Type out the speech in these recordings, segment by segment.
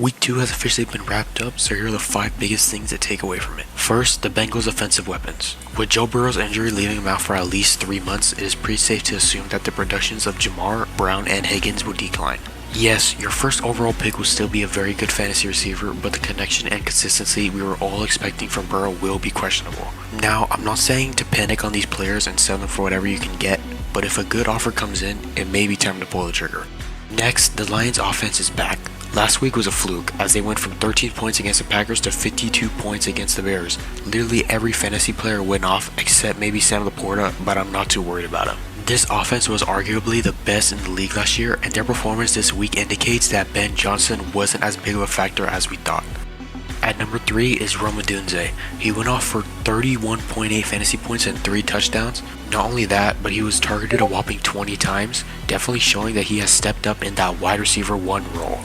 Week 2 has officially been wrapped up, so here are the 5 biggest things to take away from it. First, the Bengals' offensive weapons. With Joe Burrow's injury leaving him out for at least 3 months, it is pretty safe to assume that the productions of Ja'Marr, Brown, and Higgins will decline. Yes, your first overall pick will still be a very good fantasy receiver, but the connection and consistency we were all expecting from Burrow will be questionable. Now, I'm not saying to panic on these players and sell them for whatever you can get, but if a good offer comes in, it may be time to pull the trigger. Next, the Lions' offense is back. Last week was a fluke, as they went from 13 points against the Packers to 52 points against the Bears. Literally every fantasy player went off except maybe Sam Laporta, but I'm not too worried about him. This offense was arguably the best in the league last year, and their performance this week indicates that Ben Johnson wasn't as big of a factor as we thought. At number 3 is Rome Odunze. He went off for 31.8 fantasy points and 3 touchdowns. Not only that, but he was targeted a whopping 20 times, definitely showing that he has stepped up in that wide receiver 1 role.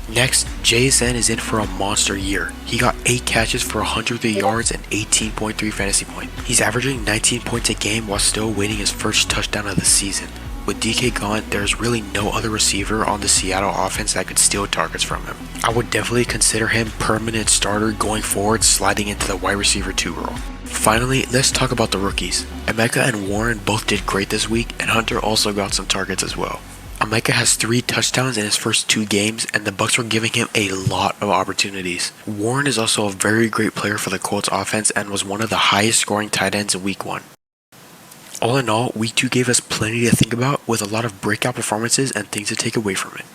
Next, JSN is in for a monster year. He got 8 catches for 103 yards and 18.3 fantasy points. He's averaging 19 points a game while still winning his first touchdown of the season. With DK gone, there's really no other receiver on the Seattle offense that could steal targets from him. I would definitely consider him permanent starter going forward, sliding into the wide receiver 2 role. Finally, let's talk about the rookies. Emeka and Warren both did great this week, and Hunter also got some targets as well. Emeka has 3 touchdowns in his first 2 games, and the Bucs were giving him a lot of opportunities. Warren is also a very great player for the Colts offense and was one of the highest scoring tight ends in week 1. All in all, week 2 gave us plenty to think about with a lot of breakout performances and things to take away from it.